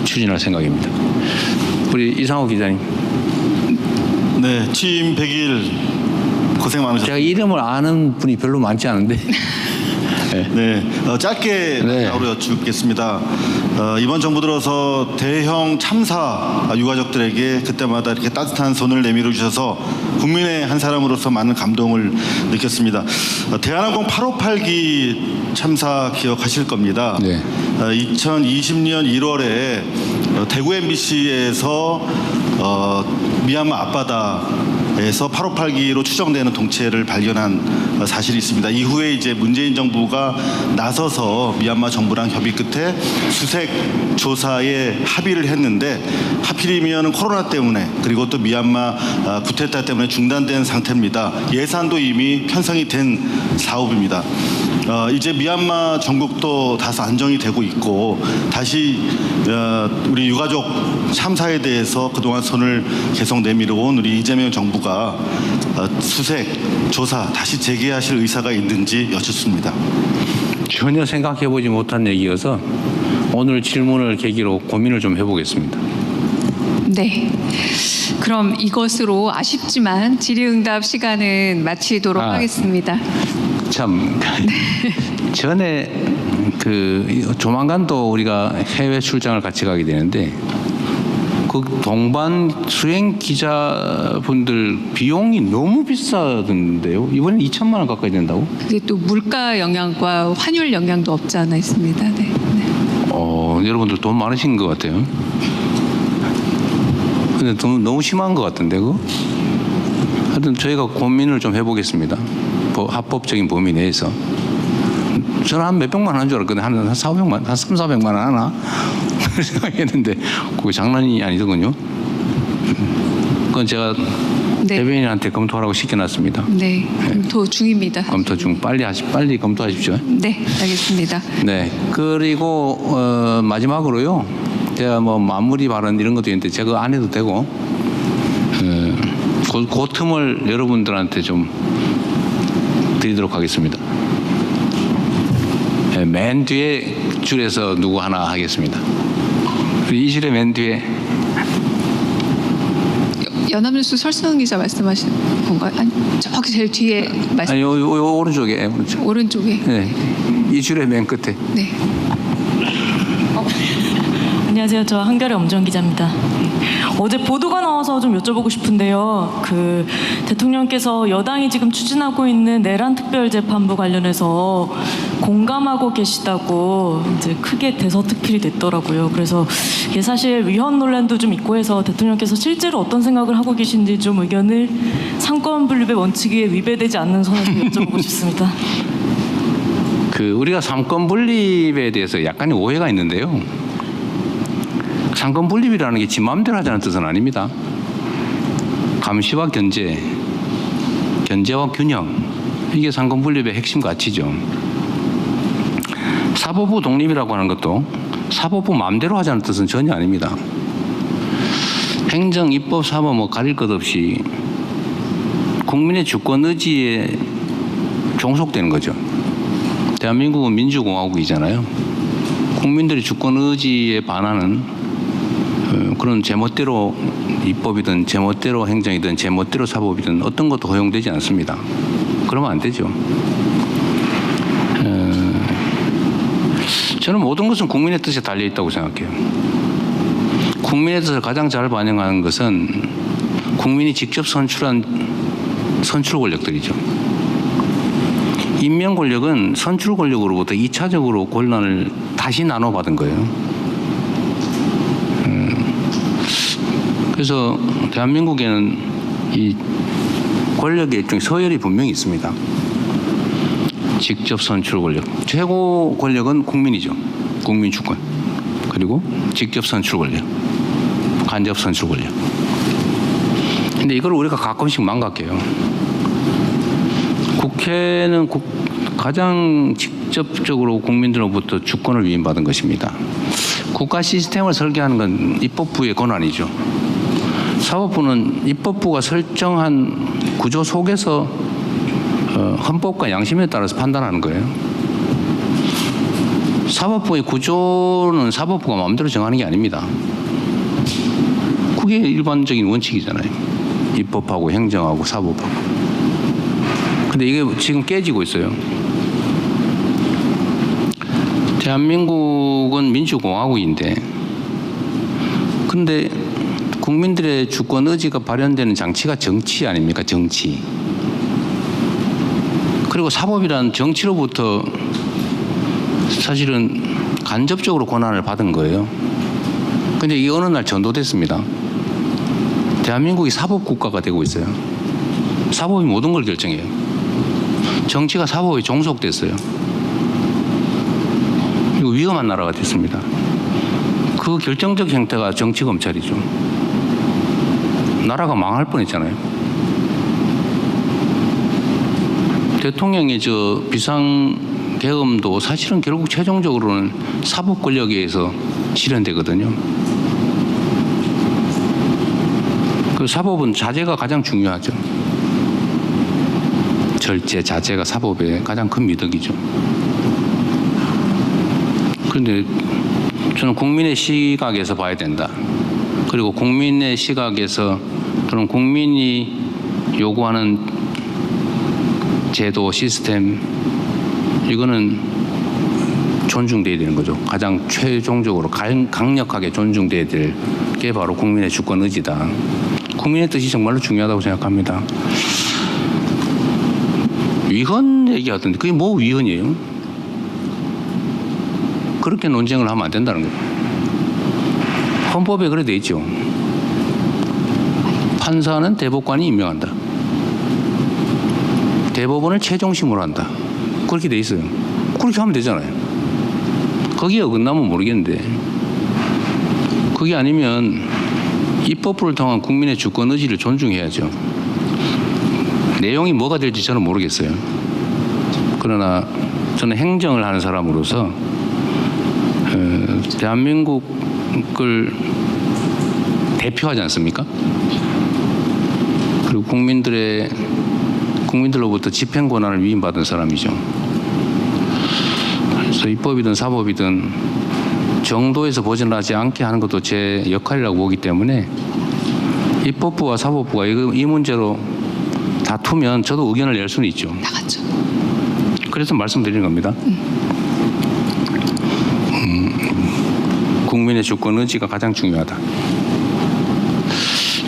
추진할 생각입니다. 우리 이상호 기자님. 네, 취임 100일 고생 많으셨습니다. 제가 이름을 아는 분이 별로 많지 않은데. 네, 짧게 네. 마지막으로 여쭙겠습니다. 이번 정부 들어서 대형 참사 유가족들에게 그때마다 이렇게 따뜻한 손을 내밀어 주셔서 국민의 한 사람으로서 많은 감동을 느꼈습니다. 대한항공 858기 참사 기억하실 겁니다. 네. 2020년 1월에 대구 MBC에서 미얀마 앞바다에서 858기로 추정되는 동체를 발견한 사실이 있습니다. 이후에 이제 문재인 정부가 나서서 미얀마 정부랑 협의 끝에 수색 조사에 합의를 했는데 하필이면 코로나 때문에 그리고 또 미얀마 쿠데타 때문에 중단된 상태입니다. 예산도 이미 편성이 된 사업입니다. 이제 미얀마 전국도 다소 안정이 되고 있고 다시 우리 유가족 참사에 대해서 그동안 손을 계속 내밀어 온 우리 이재명 정부가 수색, 조사 다시 재개하실 의사가 있는지 여쭙습니다. 전혀 생각해보지 못한 얘기여서 오늘 질문을 계기로 고민을 좀 해보겠습니다. 네. 그럼 이것으로 아쉽지만 질의응답 시간은 마치도록 하겠습니다. 참 전에 조만간 또 우리가 해외 출장을 같이 가게 되는데 그 동반 수행 기자분들 비용이 너무 비싸던데요. 이번엔 2천만 원 가까이 된다고? 그게 또 물가 영향과 환율 영향도 없지 않아 있습니다. 네. 여러분들 돈 많으신 것 같아요. 근데 너무 심한 것 같은데 그거? 하여튼 저희가 고민을 좀 해보겠습니다. 합법적인 범위 내에서. 저는 한 몇백만 원 한 줄 알았거든요. 한 400만, 한 3, 400만 원 하나? 생각했는데 그게 장난이 아니더군요. 그건 제가 네. 대변인한테 검토하라고 시켜놨습니다. 네. 검토 중입니다. 검토 중 빨리 검토하십시오. 네, 알겠습니다. 네. 그리고 마지막으로요. 제가 뭐 마무리 발언 이런 것도 있는데 제가 안 해도 되고 그 틈을 여러분들한테 좀 드리도록 하겠습니다. 네, 맨 뒤에 줄에서 누구 하나 하겠습니다. 이 줄의 맨 뒤에 연합뉴스 설승훈 기자 말씀하시는 건가요? 아니, 저기 제일 뒤에 말씀. 아니 요 오른쪽에 오른쪽에. 네, 이 줄의 맨 끝에. 네. 안녕하세요. 저 한겨레 엄정 기자입니다. 어제 보도가 나와서 좀 여쭤보고 싶은데요. 대통령께서 여당이 지금 추진하고 있는 내란 특별재판부 관련해서 공감하고 계시다고 이제 크게 대서특필이 됐더라고요. 그래서 이게 사실 위헌 논란도 좀 있고 해서 대통령께서 실제로 어떤 생각을 하고 계신지 좀 의견을 상권 분립의 원칙에 위배되지 않는 선을 좀 여쭤보고 싶습니다. 우리가 삼권 분립에 대해서 약간의 오해가 있는데요. 삼권 분립이라는 게 지 마음대로 하자는 뜻은 아닙니다. 감시와 견제, 견제와 균형, 이게 삼권 분립의 핵심 가치죠. 사법부 독립이라고 하는 것도 사법부 마음대로 하자는 뜻은 전혀 아닙니다. 행정, 입법, 사법 뭐 가릴 것 없이 국민의 주권 의지에 종속되는 거죠. 대한민국은 민주공화국이잖아요. 국민들의 주권 의지에 반하는 그런 제멋대로 입법이든 제멋대로 행정이든 제멋대로 사법이든 어떤 것도 허용되지 않습니다. 그러면 안 되죠. 저는 모든 것은 국민의 뜻에 달려있다고 생각해요. 국민의 뜻을 가장 잘 반영하는 것은 국민이 직접 선출한 선출 권력들이죠. 임명 권력은 선출 권력으로부터 2차적으로 권한을 다시 나눠받은 거예요. 그래서 대한민국에는 이 권력의 일종의 서열이 분명히 있습니다. 직접 선출 권력. 최고 권력은 국민이죠. 국민 주권. 그리고 직접 선출 권력. 간접 선출 권력. 근데 이걸 우리가 가끔씩 망각해요. 국회는 가장 직접적으로 국민들로부터 주권을 위임받은 것입니다. 국가 시스템을 설계하는 건 입법부의 권한이죠. 사법부는 입법부가 설정한 구조 속에서 헌법과 양심에 따라서 판단하는 거예요. 사법부의 구조는 사법부가 마음대로 정하는 게 아닙니다. 그게 일반적인 원칙이잖아요. 입법하고 행정하고 사법하고. 근데 이게 지금 깨지고 있어요. 대한민국은 민주공화국인데, 근데 국민들의 주권 의지가 발현되는 장치가 정치 아닙니까? 정치. 그리고 사법이란 정치로부터 사실은 간접적으로 권한을 받은 거예요. 근데 이게 어느 날 전도됐습니다. 대한민국이 사법국가가 되고 있어요. 사법이 모든 걸 결정해요. 정치가 사법에 종속됐어요. 그리고 위험한 나라가 됐습니다. 그 결정적 형태가 정치검찰이죠. 나라가 망할 뻔했잖아요. 대통령의 저 비상계엄도 사실은 결국 최종적으로는 사법 권력에 의해서 실현되거든요. 그 사법은 자제가 가장 중요하죠. 절제, 자제가 사법의 가장 큰 미덕이죠. 그런데 저는 국민의 시각에서 봐야 된다. 그리고 국민의 시각에서 또는 국민이 요구하는 제도, 시스템, 이거는 존중돼야 되는 거죠. 가장 최종적으로 강력하게 존중돼야 될 게 바로 국민의 주권 의지다. 국민의 뜻이 정말로 중요하다고 생각합니다. 위헌 얘기하던데 그게 뭐 위헌이에요? 그렇게 논쟁을 하면 안 된다는 거예요. 헌법에 그래 돼 있죠. 판사는 대법관이 임명한다. 대법원을 최종심으로 한다. 그렇게 돼 있어요. 그렇게 하면 되잖아요. 거기에 어긋나면 모르겠는데, 그게 아니면 입법부를 통한 국민의 주권 의지를 존중해야죠. 내용이 뭐가 될지 저는 모르겠어요. 그러나 저는 행정을 하는 사람으로서 대한민국을 대표하지 않습니까? 그리고 국민들로부터 집행 권한을 위임받은 사람이죠. 그래서 입법이든 사법이든 정도에서 벗어나지 않게 하는 것도 제 역할이라고 보기 때문에 입법부와 사법부가 이 문제로 다투면 저도 의견을 낼 수는 있죠. 나갔죠. 그래서 말씀드리는 겁니다. 국민의 주권 의지가 가장 중요하다.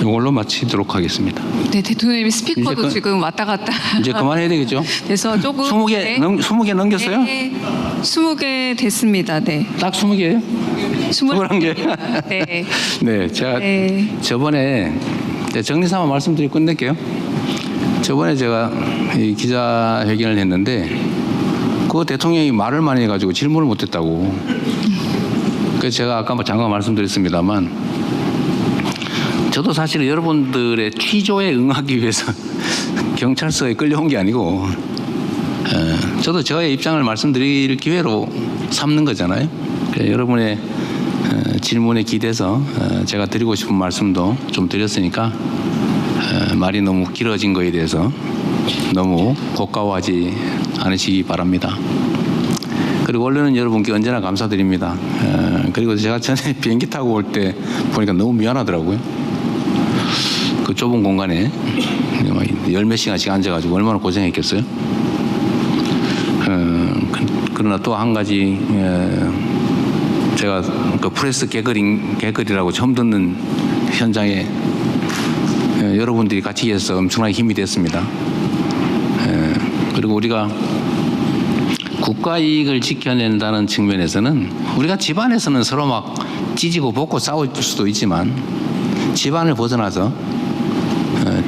이걸로 마치도록 하겠습니다. 네, 대통령님 스피커도 이제 지금 왔다 갔다. 이제 그만해야 되겠죠? 그래서 조금 20개, 네. 20개 넘겼어요? 네, 20개 됐습니다. 네. 딱 20개예요? 21개. 네. 네, 제가 네. 저번에 정리삼아 말씀드리고 끝낼게요. 저번에 제가 이 기자회견을 했는데 그 대통령이 말을 많이 해가지고 질문을 못했다고. 그래서 제가 아까 잠깐 말씀드렸습니다만 저도 사실 여러분들의 취조에 응하기 위해서 경찰서에 끌려온 게 아니고 저도 저의 입장을 말씀드릴 기회로 삼는 거잖아요. 여러분의 질문에 기대서 제가 드리고 싶은 말씀도 좀 드렸으니까 말이 너무 길어진 거에 대해서 너무 고가워하지 않으시기 바랍니다. 그리고 언론은 여러분께 언제나 감사드립니다. 그리고 제가 전에 비행기 타고 올 때 보니까 너무 미안하더라고요. 그 좁은 공간에 열 몇 시간씩 앉아가지고 얼마나 고생했겠어요. 그러나 또 한 가지 제가 그 프레스 개걸이라고 처음 듣는 현장에 여러분들이 같이 계셔서 엄청나게 힘이 됐습니다. 그리고 우리가 국가 이익을 지켜낸다는 측면에서는 우리가 집안에서는 서로 막 찢고 볶고 싸울 수도 있지만 집안을 벗어나서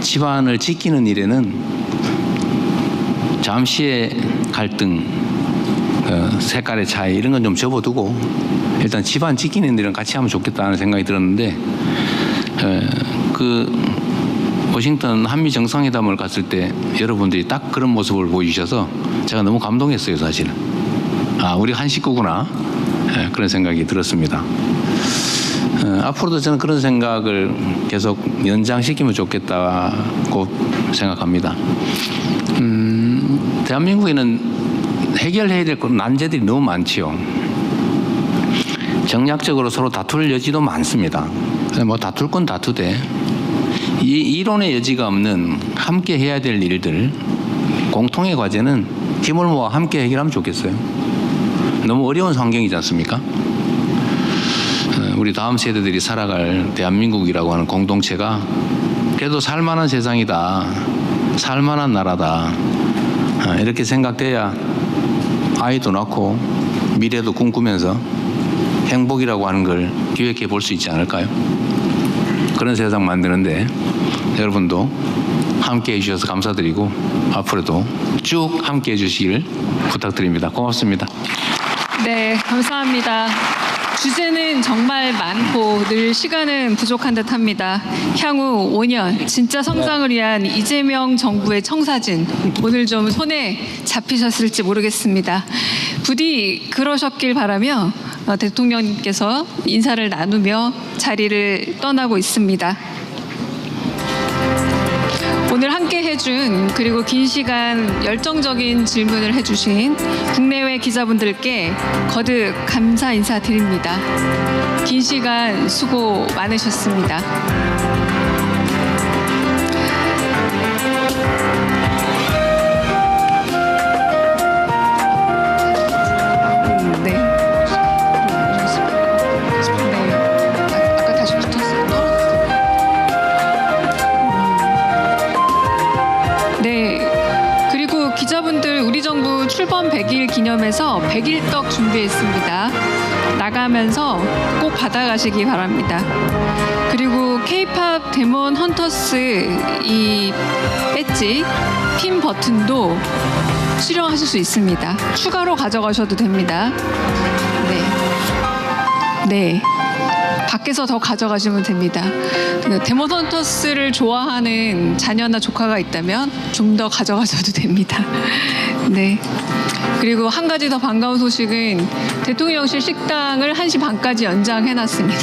집안을 지키는 일에는 잠시의 갈등, 색깔의 차이 이런 건 좀 접어두고 일단 집안 지키는 일은 같이 하면 좋겠다는 생각이 들었는데 그 워싱턴 한미 정상회담을 갔을 때 여러분들이 딱 그런 모습을 보여주셔서 제가 너무 감동했어요, 사실은. 아, 우리 한 식구구나. 그런 생각이 들었습니다. 앞으로도 저는 그런 생각을 계속 연장시키면 좋겠다고 생각합니다. 대한민국에는 해결해야 될 난제들이 너무 많지요. 정략적으로 서로 다툴 여지도 많습니다. 뭐 다툴 건 다투되 이 이론의 여지가 없는 함께 해야 될 일들, 공통의 과제는 힘을 모아 함께 해결하면 좋겠어요. 너무 어려운 환경이지 않습니까? 우리 다음 세대들이 살아갈 대한민국이라고 하는 공동체가 그래도 살만한 세상이다, 살만한 나라다, 이렇게 생각돼야 아이도 낳고 미래도 꿈꾸면서 행복이라고 하는 걸 기획해 볼 수 있지 않을까요? 그런 세상 만드는데 여러분도 함께 해주셔서 감사드리고 앞으로도 쭉 함께 해주시길 부탁드립니다. 고맙습니다. 네, 감사합니다. 주제는 정말 많고 늘 시간은 부족한 듯합니다. 향후 5년 진짜 성장을 위한 이재명 정부의 청사진, 오늘 좀 손에 잡히셨을지 모르겠습니다. 부디 그러셨길 바라며 대통령님께서 인사를 나누며 자리를 떠나고 있습니다. 오늘 함께 해준, 그리고 긴 시간 열정적인 질문을 해주신 국내외 기자분들께 거듭 감사 인사드립니다. 긴 시간 수고 많으셨습니다. 네. 아까 다시 붙었어요. 네. 그리고 기자분들, 우리 정부 출범 100일 기념해서 100일떡 준비했습니다. 나가면서 꼭 받아가시기 바랍니다. 그리고 K-팝 데몬 헌터스 이 배지, 핀 버튼도 수령하실 수 있습니다. 추가로 가져가셔도 됩니다. 네. 밖에서 더 가져가시면 됩니다. 데몬 헌터스를 좋아하는 자녀나 조카가 있다면 좀 더 가져가셔도 됩니다. 네. 그리고 한 가지 더 반가운 소식은 대통령실 식당을 1시 반까지 연장해놨습니다.